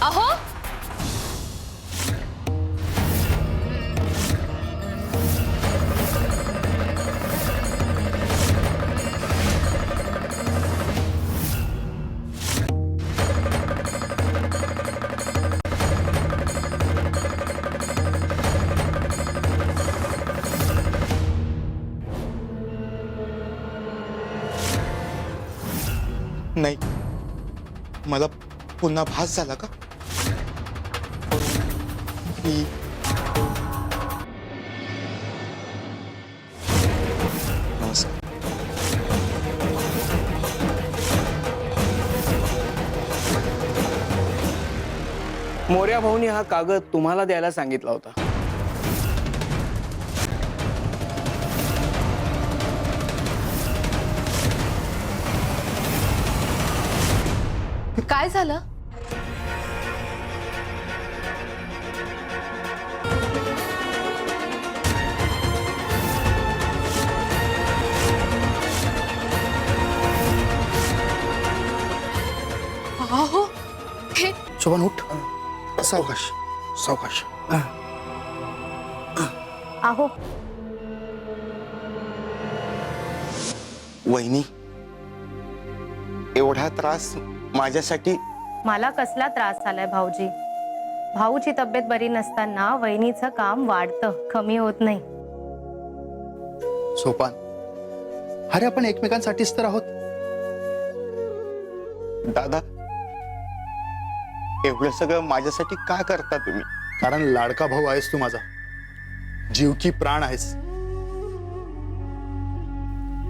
अहो नाही, मला पुन्हा भास झाला का? मी नमस्कार. मोर्या भाऊनी हा कागद तुम्हाला द्यायला सांगितला होता. काय झालं? अहो हे शोभन उठ. सावकाश सावकाश. अहो वहिनी, एवढा त्रास माझ्यासाठी? मला कसला त्रास झालाय भाऊजी? भाऊची तब्येत बरी नसताना वहिनीचं काम वाढतं, कमी होत नाही. सोपान, अरे आपण एकमेकांसाठीच तर आहोत. दादा, एवढं सगळं माझ्यासाठी का करता तुम्ही? कारण लाडका भाऊ आहेस तू माझा. जीव की प्राण आहेस.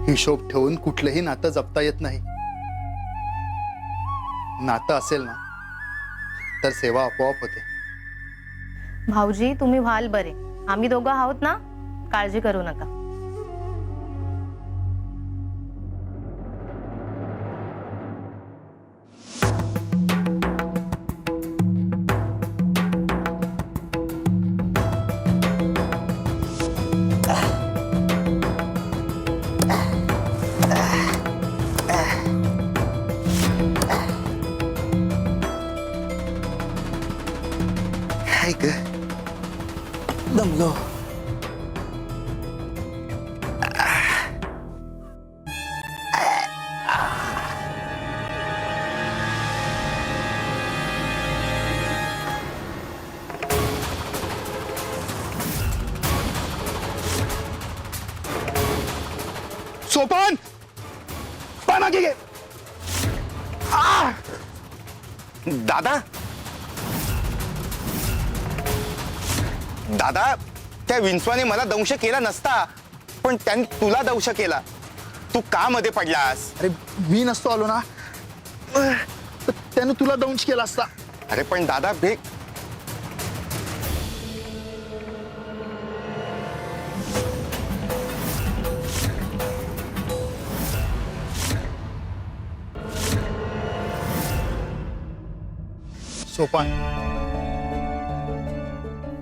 हिशोब ठेवून कुठलंही नातं जपता येत नाही. नातं असेल ना तर सेवा आपोआप होते. भाऊजी तुम्ही व्हाल बरे. आम्ही दोघं आहोत ना, काळजी करू नका. दमलो. सोपान, पानागी घे. दादा, दादा, त्या विंचवाने मला दंश केला नसता, पण त्यांनी तुला दंश केला. तू का मध्ये पडलास? अरे मी नसतो आलो ना तर त्याने तुला दंश केला असता. अरे पण दादा, भेट. सोपान,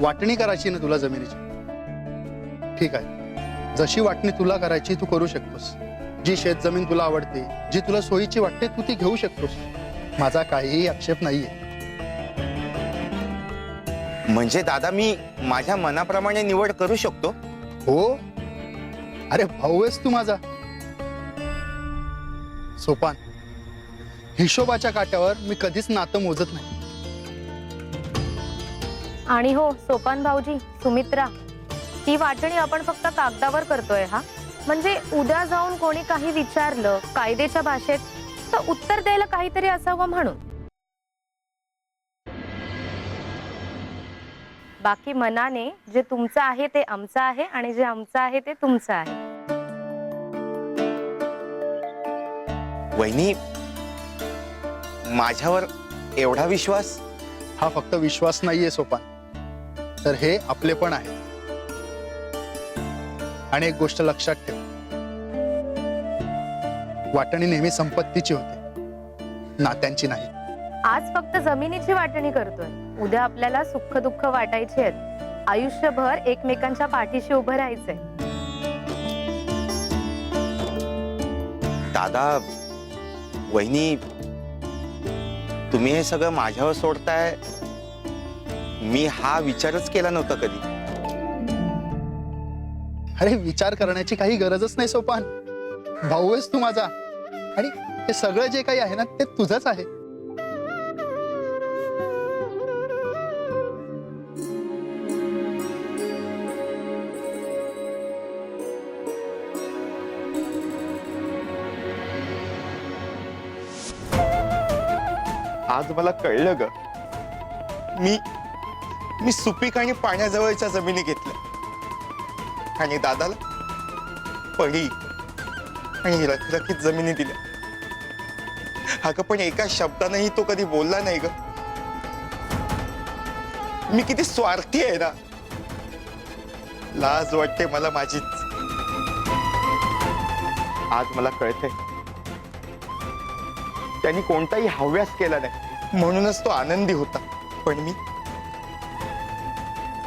वाटणी करायची ना तुला जमिनीची? ठीक आहे, जशी वाटणी तुला करायची तू करू शकतोस. जी शेत जमीन तुला आवडते, जी तुला सोयीची वाटते, तू ती घेऊ शकतोस. माझा काहीही आक्षेप नाहीये. म्हणजे दादा, मी माझ्या मनाप्रमाणे निवड करू शकतो? हो, अरे भाऊ आहेस तू माझा. सोपान, हिशोबाच्या काट्यावर मी कधीच नातं मोजत नाही. आणि हो सोपान भाऊजी, सुमित्रा, ही वाटणी आपण फक्त कागदावर करतोय हा. म्हणजे उद्या जाऊन कोणी काही विचारलं कायद्याच्या भाषेत तर उत्तर द्यायला काहीतरी असावं म्हणून. बाकी मनाने जे तुमचं आहे ते आमचं आहे आणि जे आमचं आहे ते तुमचं आहे. वहिनी, माझ्यावर एवढा विश्वास? हा फक्त विश्वास नाहीये सोपान, तर हे आपले पण आहे. आणि एक गोष्ट लक्षात ठेव, वाटणी नेहमी संपत्तीची होते, नात्यांची नाही. आज फक्त जमिनीची वाटणी करतोय, उद्या आपल्याला सुख दुःख वाटायची आहेत. आयुष्यभर एकमेकांच्या पाठीशी उभं राहायचंय. दादा, वहिनी, तुम्ही हे सगळं माझ्यावर सोडताय, मी हा विचारच केला नव्हता कधी. अरे विचार करण्याची काही गरजच नाही सोपान. भाऊ आहेस तू माझा, आणि हे सगळं जे काही आहे ना ते तुझंच आहे. आज मला कळलं ग. मी सुपीक आणि पाण्याजवळच्या जमिनी घेतल्या आणि दादाला पडी आणि रखरखीत जमिनी दिल्या. अगं पण एका शब्दानेही तो कधी बोलला नाही ग. मी किती स्वार्थी आहे ना. लाज वाटते मला माझीच. आज मला कळतंय, त्यांनी कोणताही हव्यास केला नाही, म्हणूनच तो आनंदी होता. पण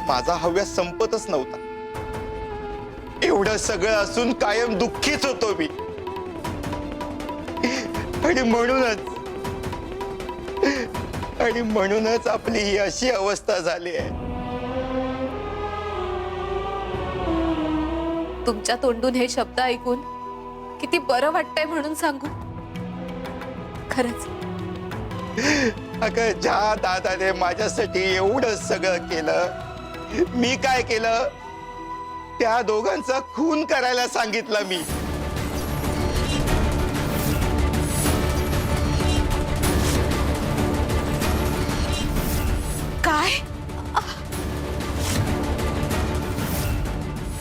माझा हव्यास संपतच नव्हता. एवढं सगळं असून कायम दुःखीच होतो मी. आणि म्हणूनच आपली ही अशी अवस्था झाली आहे. तुमच्या तोंडून हे शब्द ऐकून किती बरं वाटतंय म्हणून सांगू. खरंच अगं, ज्या दादाने माझ्यासाठी एवढं सगळं केलं, मी काय केलं? त्या दोघांचा खून करायला सांगितलं मी. काय?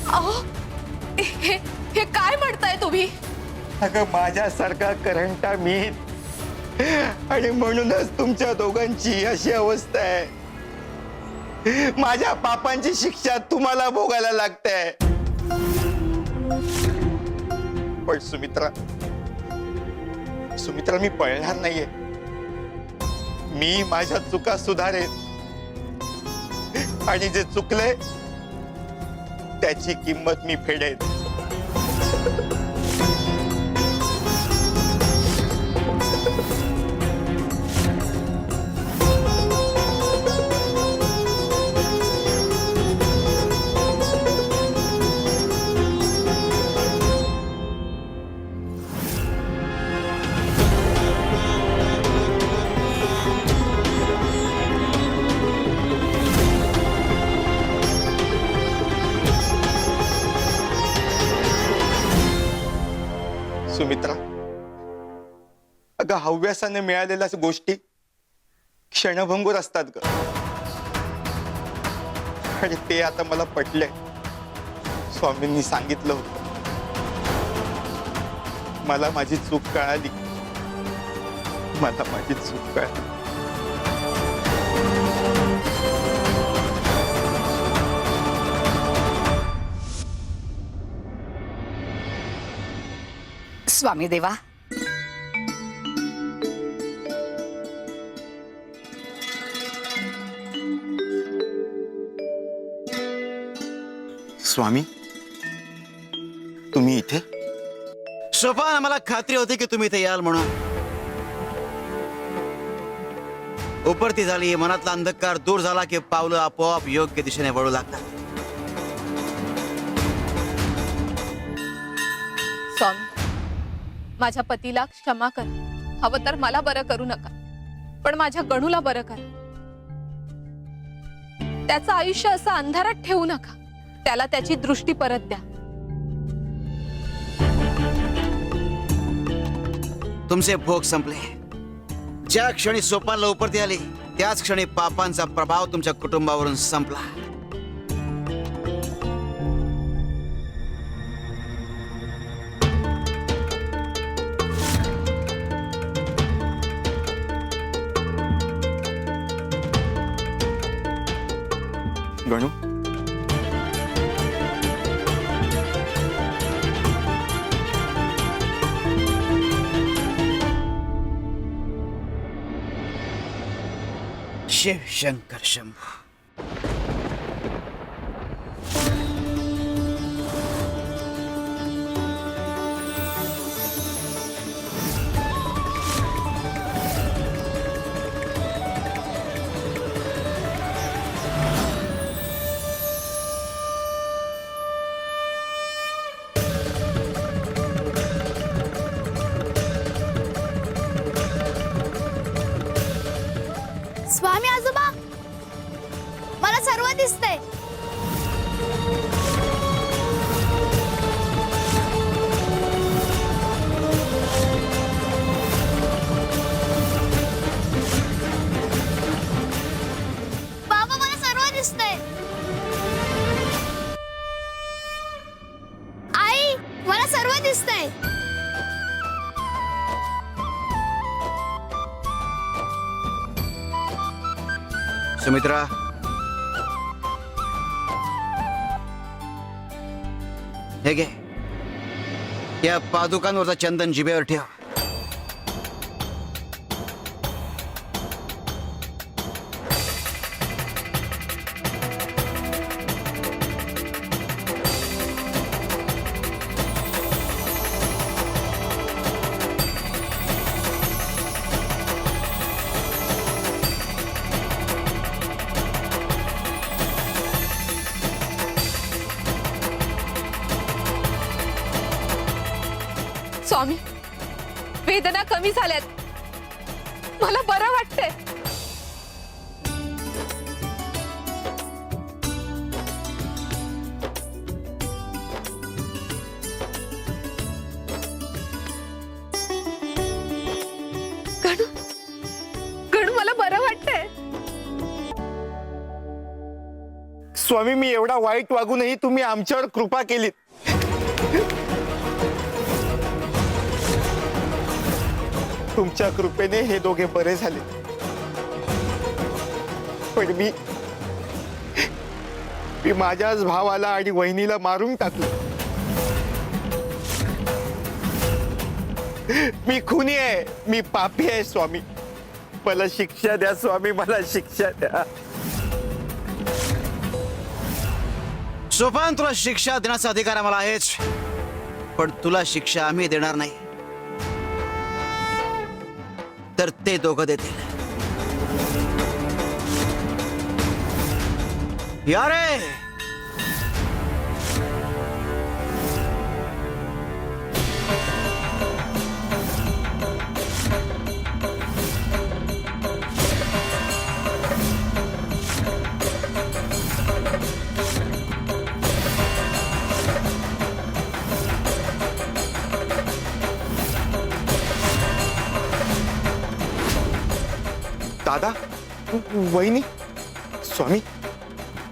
अहो, हे काय म्हणताय तुम्ही? अगं, माझ्यासारखा करंटा मी, आणि म्हणूनच तुमच्या दोघांची अशी अवस्था आहे. माझ्या पापांची शिक्षा तुम्हाला भोगायला लागते. पण सुमित्रा, मी पळणार नाहीये. मी माझ्या चुका सुधारेन, आणि जे चुकले त्याची किंमत मी फेडेन. सुमित्रा, अगं, हव्यासाने मिळालेल्या गोष्टी क्षणभंगूर असतात ग. आणि ते आता मला पटलंय. स्वामींनी सांगितलं होतं, मला माझी चूक कळाली. स्वामी देवा, स्वामी, तुम्ही इथे? सोपान, आम्हाला खात्री होती की तुम्ही इथे याल म्हणून. उपरती झाली, मनातला अंधकार दूर झाला की पावलं आपोआप योग्य दिशेने वळू लागतात. स्वामी, माझ्या पतीला क्षमा करा. हवं तर मला बरं करू नका, पण माझ्या गणूला बरं करा. त्याचं आयुष्य असं अंधारात ठेवू नका. त्याला त्याची दृष्टी परत द्या. तुमचे भोग संपले. ज्या क्षणी सोपानला उपरती आली त्याच क्षणी पापांचा प्रभाव तुमच्या कुटुंबावरून संपला. शिव शंकर शंभू. स्वामी आजोबा, मला सर्व दिसतंय. बाबा, मला सर्व दिसतंय. आई, मला सर्व दिसतंय. सुमित्रा, हे घे. या पादुकांवरचा चंदन जिभेवर ठेव. स्वामी, वेदना कमी झाल्यात. मला बरं वाटतंय. गणू, गणू, मला बरं वाटतंय. स्वामी, मी एवढा वाईट वागूनही तुम्ही आमच्यावर कृपा केलीत. तुमच्या कृपेने हे दोघे बरे झाले. पण मी माझ्याच भावाला आणि वहिनीला मारून टाकलं. मी खुनी आहे, मी पापी आहे. स्वामी, मला शिक्षा द्या. स्वामी, मला शिक्षा द्या. सोपान, तुला शिक्षा देण्याचा अधिकार आम्हाला आहेच, पण तुला शिक्षा आम्ही देणार नाही, तर ते दोघं देतील. या रे. दादा, वहिनी, स्वामी,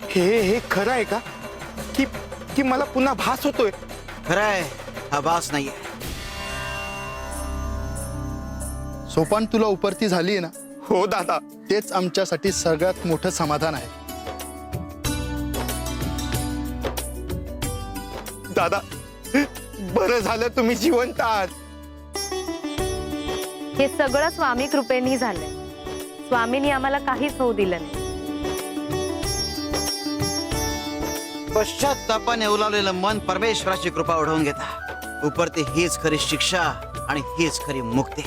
हे खरं आहे का की मला पुन्हा भास होतोय? खरं आहे, हा भास नाहीये. सोपान, तुला उपरती झाली ना? हो दादा. तेच आमच्यासाठी सगळ्यात मोठं समाधान आहे. दादा, बरं झालं तुम्ही जिवंत आहात. हे सगळं स्वामी कृपेनी झालंय. स्वामींनी आम्हाला काहीच होऊ दिलं नाही. पश्चात्तापाने उलावलेलं मन परमेश्वराची कृपा ओढवून घेता. उपरती हीच खरी शिक्षा आणि हीच खरी मुक्ती.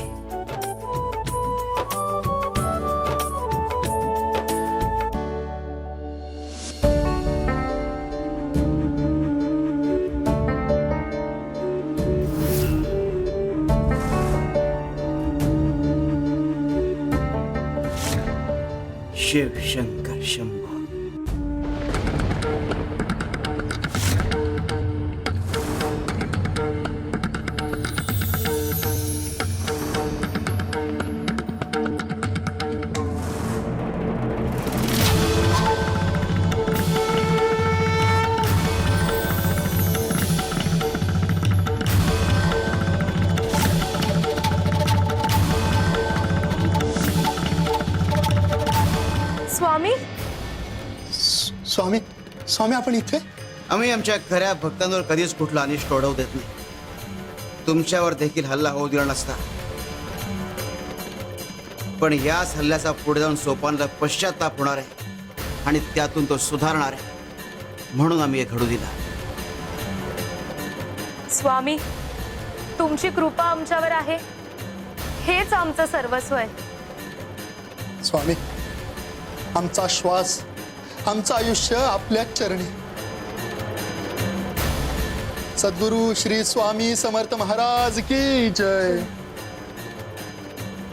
शिव शंकर शंभू. स्वामी, स्वामी, स्वामी, आपण इथे? आम्ही आमच्या खऱ्या भक्तांवर कधीच कुठला अनिष्ट ओढवू देत नाही. तुमच्यावर देखील हल्ला होऊ दिला नसता. पण याच हल्ल्याचा पुढे जाऊन सोपानला पश्चाताप होणार आहे आणि त्यातून तो सुधारणार आहे, म्हणून आम्ही हे घडू दिला. स्वामी, तुमची कृपा आमच्यावर आहे, हेच आमचं सर्वस्व आहे. स्वामी, आमचा श्वास, आमचं आयुष्य आपल्या चरणी. सद्गुरु श्री स्वामी समर्थ महाराज की जय.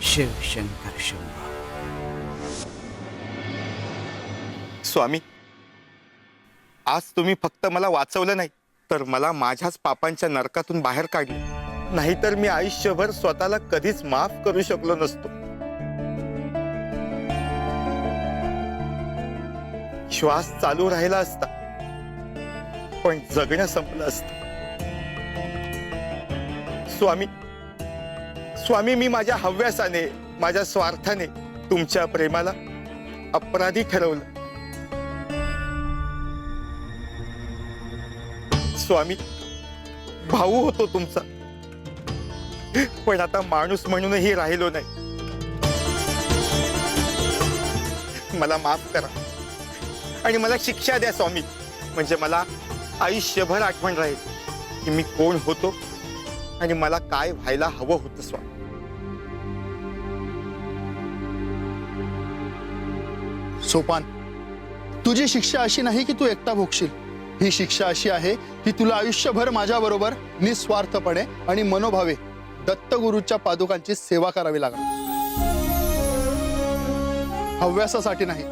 शिव शंकर शंभो. स्वामी, आज तुम्ही फक्त मला वाचवलं नाही, तर मला माझ्याच पापांच्या नरकातून बाहेर काढले. नाहीतर मी आयुष्यभर स्वतःला कधीच माफ करू शकलो नसतो. श्वास चालू राहिला असता, पण जगणं संपलं असतं. स्वामी, स्वामी, मी माझ्या हव्यासाने, माझ्या स्वार्थाने तुमच्या प्रेमाला अपराधी ठरवलं. स्वामी, भाऊ होतो तुमचा, पण आता माणूस म्हणूनही राहिलो नाही. मला माफ करा आणि मला शिक्षा द्या स्वामी, म्हणजे मला आयुष्यभर आठवण राहील की मी कोण होतो आणि मला काय व्हायला हवं होतं. स्वामी, सोपान, तुझी शिक्षा अशी नाही की तू एकटा भोगशील. ही शिक्षा अशी आहे की तुला आयुष्यभर माझ्या बरोबर निस्वार्थपणे आणि मनोभावे दत्तगुरूच्या पादुकांची सेवा करावी लागणार. हव्यासासाठी नाही,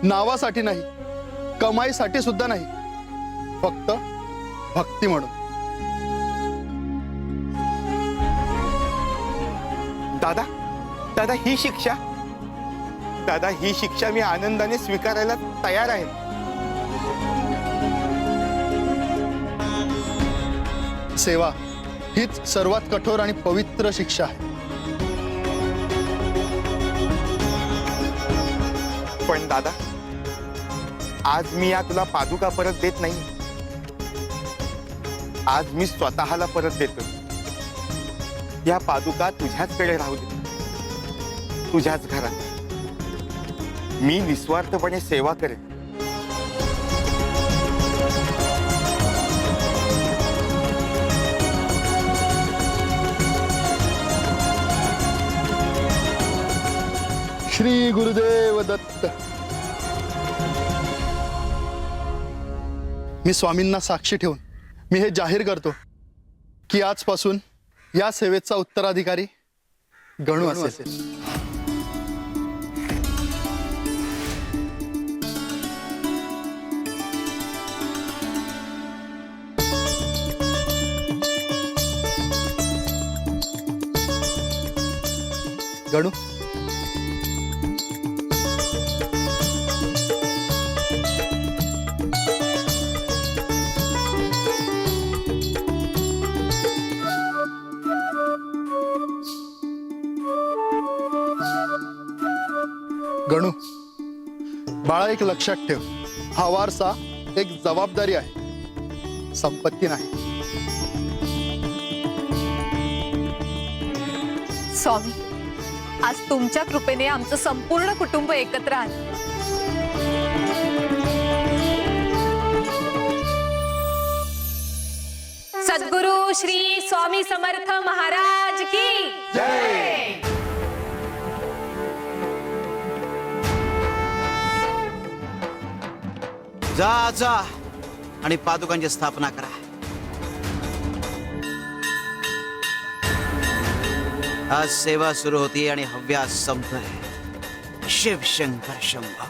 नावासाठी नाही, कमाईसाठी सुद्धा नाही, फक्त भक्ती म्हणून. दादा, दादा, ही शिक्षा, दादा, ही शिक्षा मी आनंदाने स्वीकारायला तयार आहे. सेवा हीच सर्वात कठोर आणि पवित्र शिक्षा आहे. पण दादा, आज मी या तुला पादुका परत देत नाही. आज मी स्वतःला परत देतो. या पादुका तुझ्याचकडे राहू दे, तुझ्याच घरात. मी निस्वार्थपणे सेवा करेन. श्री गुरुदेव दत्त. मी स्वामींना साक्षी ठेवून मी हे जाहीर करतो की आजपासून या सेवेचा उत्तराधिकारी गणू असेल. गणू, गणू, बाळा, एक लक्षात ठेव, हा वारसा एक जबाबदारी आहे, संपत्ती नाही. स्वामी, आज तुमच्या कृपेने आमचं संपूर्ण कुटुंब एकत्र आलं. सद्गुरु श्री स्वामी समर्थ महाराज की जय. जा जा आणि पादुकांची स्थापना करा. आज सेवा सुरू होती आणि हव्यास संपतोय. शिव शंकर शंभो.